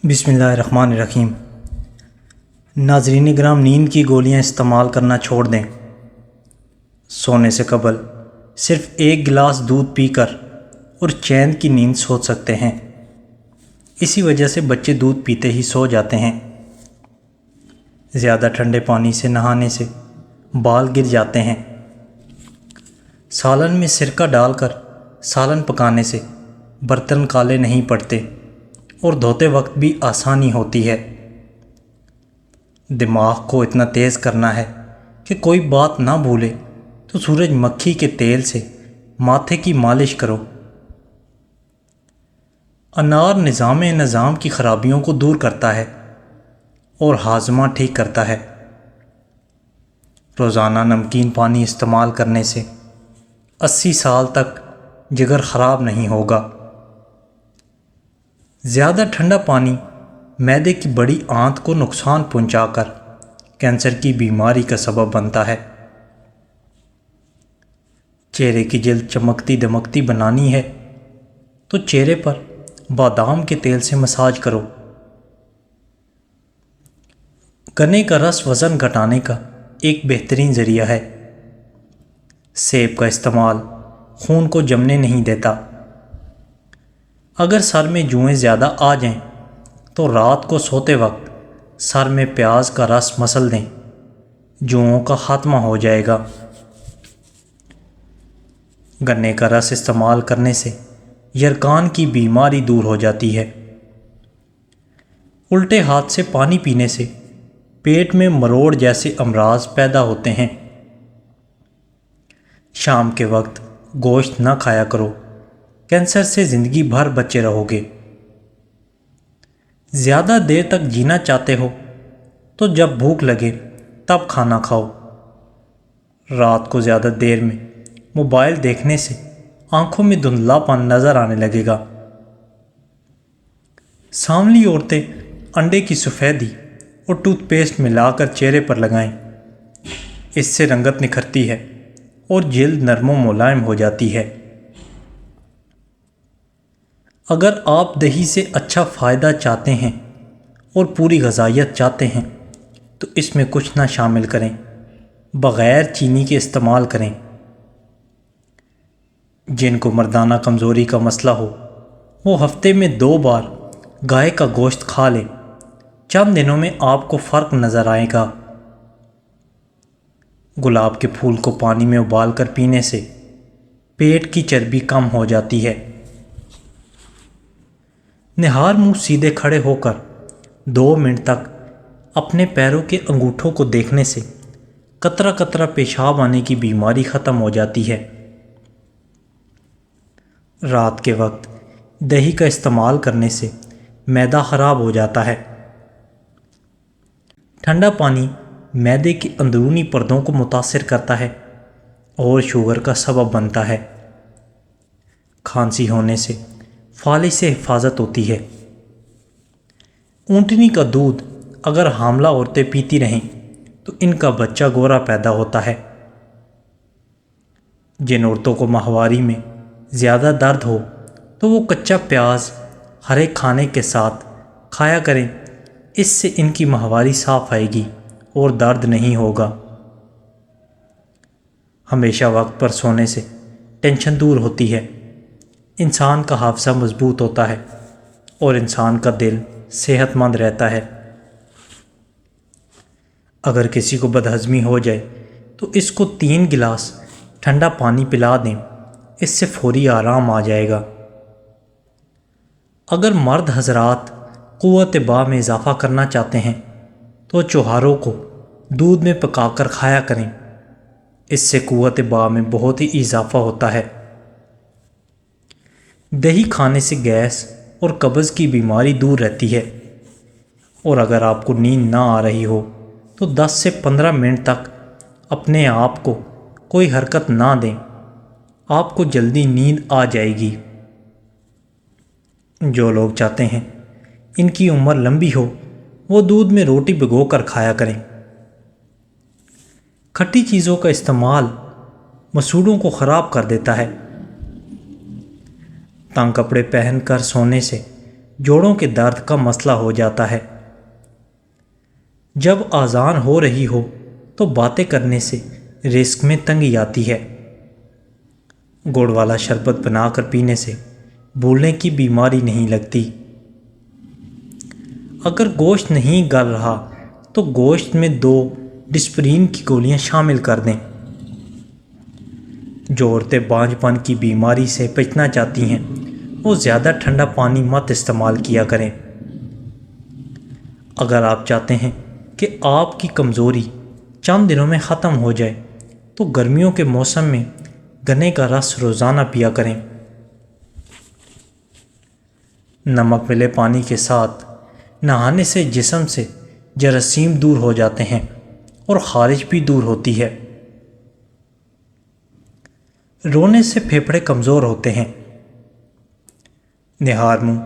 بسم اللہ الرحمن الرحیم۔ ناظرین کرام، نیند کی گولیاں استعمال کرنا چھوڑ دیں۔ سونے سے قبل صرف ایک گلاس دودھ پی کر اور چین کی نیند سو سکتے ہیں۔ اسی وجہ سے بچے دودھ پیتے ہی سو جاتے ہیں۔ زیادہ ٹھنڈے پانی سے نہانے سے بال گر جاتے ہیں۔ سالن میں سرکہ ڈال کر سالن پکانے سے برتن کالے نہیں پڑتے اور دھوتے وقت بھی آسانی ہوتی ہے۔ دماغ کو اتنا تیز کرنا ہے کہ کوئی بات نہ بھولے تو سورج مکھی کے تیل سے ماتھے کی مالش کرو۔ انار نظام کی خرابیوں کو دور کرتا ہے اور ہاضمہ ٹھیک کرتا ہے۔ روزانہ نمکین پانی استعمال کرنے سے 80 سال تک جگر خراب نہیں ہوگا۔ زیادہ ٹھنڈا پانی معدے کی بڑی آنت کو نقصان پہنچا کر کینسر کی بیماری کا سبب بنتا ہے۔ چہرے کی جلد چمکتی دمکتی بنانی ہے تو چہرے پر بادام کے تیل سے مساج کرو۔ گنے کا رس وزن گھٹانے کا ایک بہترین ذریعہ ہے۔ سیب کا استعمال خون کو جمنے نہیں دیتا۔ اگر سر میں جوئیں زیادہ آ جائیں تو رات کو سوتے وقت سر میں پیاز کا رس مسل دیں، جوؤں کا خاتمہ ہو جائے گا۔ گنے کا رس استعمال کرنے سے یرقان کی بیماری دور ہو جاتی ہے۔ الٹے ہاتھ سے پانی پینے سے پیٹ میں مروڑ جیسے امراض پیدا ہوتے ہیں۔ شام کے وقت گوشت نہ کھایا کرو، کینسر سے زندگی بھر بچے رہو گے۔ زیادہ دیر تک جینا چاہتے ہو تو جب بھوک لگے تب کھانا کھاؤ۔ رات کو زیادہ دیر میں موبائل دیکھنے سے آنکھوں میں دھندلا پن نظر آنے لگے گا۔ سانولی عورتیں انڈے کی سفیدی اور ٹوتھ پیسٹ ملا کر چہرے پر لگائیں، اس سے رنگت نکھرتی ہے اور جلد نرم و ملائم ہو جاتی ہے۔ اگر آپ دہی سے اچھا فائدہ چاہتے ہیں اور پوری غذائیت چاہتے ہیں تو اس میں کچھ نہ شامل کریں، بغیر چینی کے استعمال کریں۔ جن کو مردانہ کمزوری کا مسئلہ ہو وہ ہفتے میں 2 بار گائے کا گوشت کھا لیں، چند دنوں میں آپ کو فرق نظر آئے گا۔ گلاب کے پھول کو پانی میں ابال کر پینے سے پیٹ کی چربی کم ہو جاتی ہے۔ نہار منہ سیدھے کھڑے ہو کر 2 منٹ تک اپنے پیروں کے انگوٹھوں کو دیکھنے سے قطرہ قطرہ پیشاب آنے کی بیماری ختم ہو جاتی ہے۔ رات کے وقت دہی کا استعمال کرنے سے معدہ خراب ہو جاتا ہے۔ ٹھنڈا پانی معدے کے اندرونی پردوں کو متاثر کرتا ہے اور شوگر کا سبب بنتا ہے۔ کھانسی ہونے سے فالج سے حفاظت ہوتی ہے۔ اونٹنی کا دودھ اگر حاملہ عورتیں پیتی رہیں تو ان کا بچہ گورا پیدا ہوتا ہے۔ جن عورتوں کو ماہواری میں زیادہ درد ہو تو وہ کچا پیاز ہرے کھانے کے ساتھ کھایا کریں، اس سے ان کی ماہواری صاف آئے گی اور درد نہیں ہوگا۔ ہمیشہ وقت پر سونے سے ٹینشن دور ہوتی ہے، انسان کا حافظہ مضبوط ہوتا ہے اور انسان کا دل صحت مند رہتا ہے۔ اگر کسی کو بدہضمی ہو جائے تو اس کو 3 گلاس ٹھنڈا پانی پلا دیں، اس سے فوری آرام آ جائے گا۔ اگر مرد حضرات قوت باہ میں اضافہ کرنا چاہتے ہیں تو چوہاروں کو دودھ میں پکا کر کھایا کریں، اس سے قوت باہ میں بہت ہی اضافہ ہوتا ہے۔ دہی کھانے سے گیس اور قبض کی بیماری دور رہتی ہے۔ اور اگر آپ کو نیند نہ آ رہی ہو تو 10 سے 15 منٹ تک اپنے آپ کو کوئی حرکت نہ دیں، آپ کو جلدی نیند آ جائے گی۔ جو لوگ چاہتے ہیں ان کی عمر لمبی ہو وہ دودھ میں روٹی بھگو کر کھایا کریں۔ کھٹی چیزوں کا استعمال مسوڑھوں کو خراب کر دیتا ہے۔ تنگ کپڑے پہن کر سونے سے جوڑوں کے درد کا مسئلہ ہو جاتا ہے۔ جب اذان ہو رہی ہو تو باتیں کرنے سے رزق میں تنگی آتی ہے۔ گڑ والا شربت بنا کر پینے سے بھولنے کی بیماری نہیں لگتی۔ اگر گوشت نہیں گل رہا تو گوشت میں 2 ڈسپرین کی گولیاں شامل کر دیں۔ جو عورتیں بانجھ پن کی بیماری سے بچنا چاہتی ہیں وہ زیادہ ٹھنڈا پانی مت استعمال کیا کریں۔ اگر آپ چاہتے ہیں کہ آپ کی کمزوری چند دنوں میں ختم ہو جائے تو گرمیوں کے موسم میں گنے کا رس روزانہ پیا کریں۔ نمک ملے پانی کے ساتھ نہانے سے جسم سے جراثیم دور ہو جاتے ہیں اور خارش بھی دور ہوتی ہے۔ رونے سے پھیپھڑے کمزور ہوتے ہیں۔ نہار منہ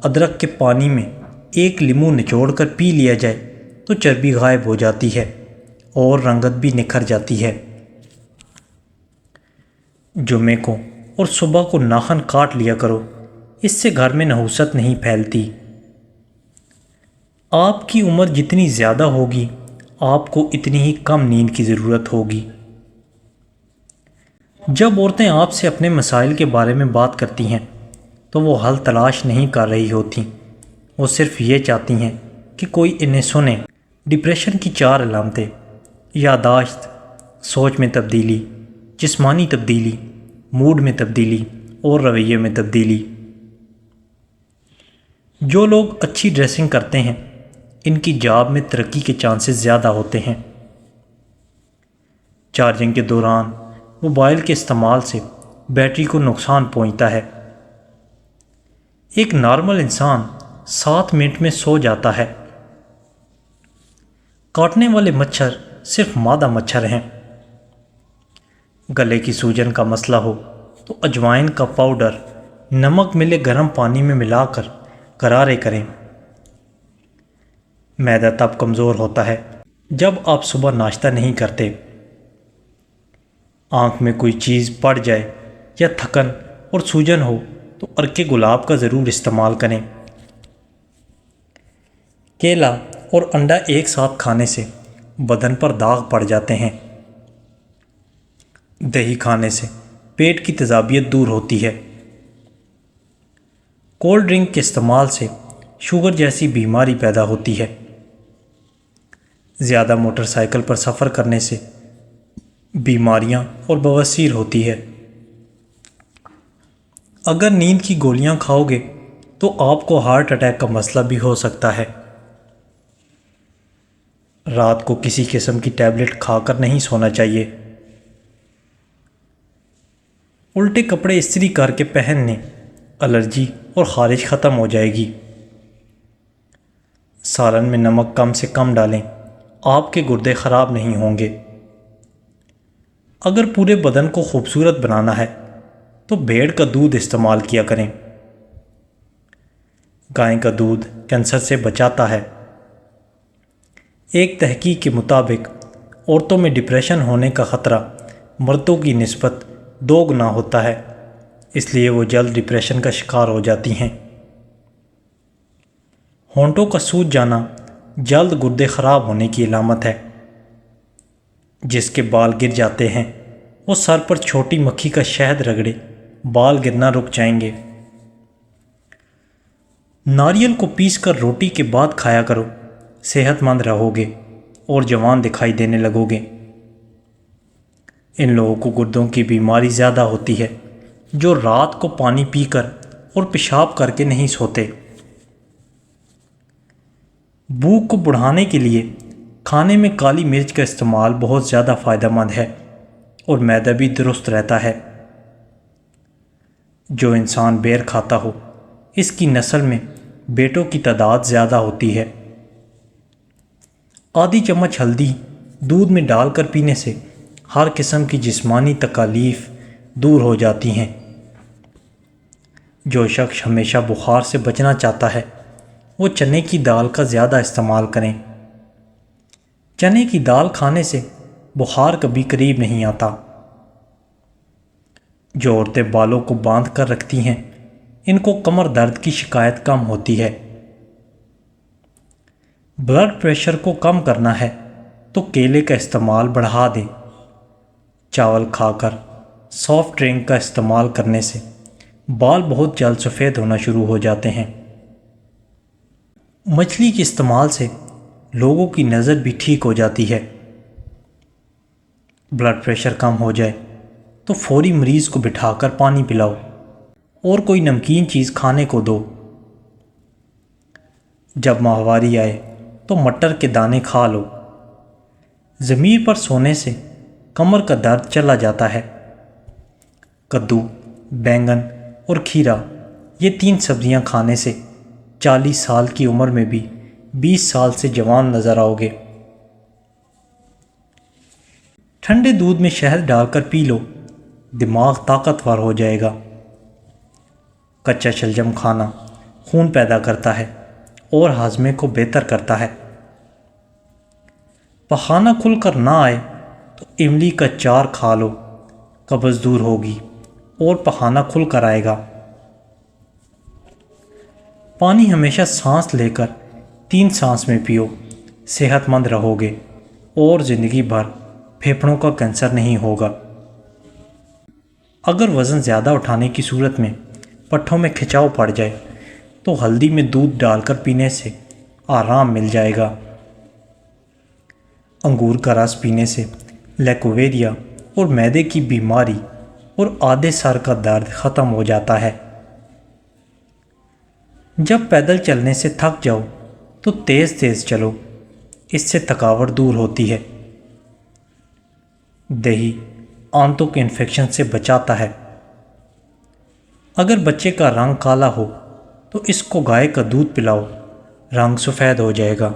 ادرک کے پانی میں 1 لیموں نچوڑ کر پی لیا جائے تو چربی غائب ہو جاتی ہے اور رنگت بھی نکھر جاتی ہے۔ جمعے کو اور صبح کو ناخن کاٹ لیا کرو، اس سے گھر میں نحوست نہیں پھیلتی۔ آپ کی عمر جتنی زیادہ ہوگی آپ کو اتنی ہی کم نیند کی ضرورت ہوگی۔ جب عورتیں آپ سے اپنے مسائل کے بارے میں بات کرتی ہیں تو وہ حل تلاش نہیں کر رہی ہوتیں، وہ صرف یہ چاہتی ہیں کہ کوئی انہیں سنے۔ ڈپریشن کی 4 علامتیں: یادداشت، سوچ میں تبدیلی، جسمانی تبدیلی، موڈ میں تبدیلی اور رویے میں تبدیلی۔ جو لوگ اچھی ڈریسنگ کرتے ہیں ان کی جاب میں ترقی کے چانسز زیادہ ہوتے ہیں۔ چارجنگ کے دوران موبائل کے استعمال سے بیٹری کو نقصان پہنچتا ہے۔ ایک نارمل انسان 7 منٹ میں سو جاتا ہے۔ کاٹنے والے مچھر صرف مادہ مچھر ہیں۔ گلے کی سوجن کا مسئلہ ہو تو اجوائن کا پاؤڈر نمک ملے گرم پانی میں ملا کر غرارے کریں۔ معدہ تب کمزور ہوتا ہے جب آپ صبح ناشتہ نہیں کرتے۔ آنکھ میں کوئی چیز پڑ جائے یا تھکن اور سوجن ہو تو عرق گلاب کا ضرور استعمال کریں۔ کیلا اور انڈا ایک ساتھ کھانے سے بدن پر داغ پڑ جاتے ہیں۔ دہی کھانے سے پیٹ کی تیزابیت دور ہوتی ہے۔ کولڈ ڈرنک کے استعمال سے شوگر جیسی بیماری پیدا ہوتی ہے۔ زیادہ موٹر سائیکل پر سفر کرنے سے بیماریاں اور بواسیر ہوتی ہے۔ اگر نیند کی گولیاں کھاؤ گے تو آپ کو ہارٹ اٹیک کا مسئلہ بھی ہو سکتا ہے۔ رات کو کسی قسم کی ٹیبلٹ کھا کر نہیں سونا چاہیے۔ الٹے کپڑے استری کر کے پہننے الرجی اور خارش ختم ہو جائے گی۔ سالن میں نمک کم سے کم ڈالیں، آپ کے گردے خراب نہیں ہوں گے۔ اگر پورے بدن کو خوبصورت بنانا ہے تو بھیڑ کا دودھ استعمال کیا کریں۔ گائے کا دودھ کینسر سے بچاتا ہے۔ ایک تحقیق کے مطابق عورتوں میں ڈپریشن ہونے کا خطرہ مردوں کی نسبت 2 گنا ہوتا ہے، اس لیے وہ جلد ڈپریشن کا شکار ہو جاتی ہیں۔ ہونٹوں کا سوج جانا جلد گردے خراب ہونے کی علامت ہے۔ جس کے بال گر جاتے ہیں وہ سر پر چھوٹی مکھی کا شہد رگڑے، بال گرنا رک جائیں گے۔ ناریل کو پیس کر روٹی کے بعد کھایا کرو، صحت مند رہو گے اور جوان دکھائی دینے لگو گے۔ ان لوگوں کو گردوں کی بیماری زیادہ ہوتی ہے جو رات کو پانی پی کر اور پیشاب کر کے نہیں سوتے۔ بھوک کو بڑھانے کے لیے کھانے میں کالی مرچ کا استعمال بہت زیادہ فائدہ مند ہے اور معدہ بھی درست رہتا ہے۔ جو انسان بیر کھاتا ہو اس کی نسل میں بیٹوں کی تعداد زیادہ ہوتی ہے۔ آدھی چمچ ہلدی دودھ میں ڈال کر پینے سے ہر قسم کی جسمانی تکالیف دور ہو جاتی ہیں۔ جو شخص ہمیشہ بخار سے بچنا چاہتا ہے وہ چنے کی دال کا زیادہ استعمال کریں۔ چنے کی دال کھانے سے بخار کبھی قریب نہیں آتا۔ جو عورتیں بالوں کو باندھ کر رکھتی ہیں ان کو کمر درد کی شکایت کم ہوتی ہے۔ بلڈ پریشر کو کم کرنا ہے تو کیلے کا استعمال بڑھا دیں۔ چاول کھا کر سافٹ ڈرنک کا استعمال کرنے سے بال بہت جلد سفید ہونا شروع ہو جاتے ہیں۔ مچھلی کے استعمال سے لوگوں کی نظر بھی ٹھیک ہو جاتی ہے۔ بلڈ پریشر کم ہو جائے تو فوری مریض کو بٹھا کر پانی پلاؤ اور کوئی نمکین چیز کھانے کو دو۔ جب ماہواری آئے تو مٹر کے دانے کھا لو۔ ضمیر پر سونے سے کمر کا درد چلا جاتا ہے۔ کدو، بینگن اور کھیرا، یہ 3 سبزیاں کھانے سے 40 سال کی عمر میں بھی 20 سال سے جوان نظر آؤ گے۔ ٹھنڈے دودھ میں شہد ڈال کر پی لو، دماغ طاقتور ہو جائے گا۔ کچا شلجم کھانا خون پیدا کرتا ہے اور ہاضمے کو بہتر کرتا ہے۔ پخانہ کھل کر نہ آئے تو املی کا چار کھا لو، قبض دور ہوگی اور پخانہ کھل کر آئے گا۔ پانی ہمیشہ سانس لے کر 3 سانس میں پیو، صحت مند رہو گے اور زندگی بھر پھیپھڑوں کا کینسر نہیں ہوگا۔ اگر وزن زیادہ اٹھانے کی صورت میں پٹھوں میں کھچاؤ پڑ جائے تو ہلدی میں دودھ ڈال کر پینے سے آرام مل جائے گا۔ انگور کا رس پینے سے لیکووریا اور معدے کی بیماری اور آدھے سر کا درد ختم ہو جاتا ہے۔ جب پیدل چلنے سے تھک جاؤ تو تیز تیز چلو، اس سے تھکاوٹ دور ہوتی ہے۔ دہی آنتوں کے انفیکشن سے بچاتا ہے۔ اگر بچے کا رنگ کالا ہو تو اس کو گائے کا دودھ پلاؤ، رنگ سفید ہو جائے گا۔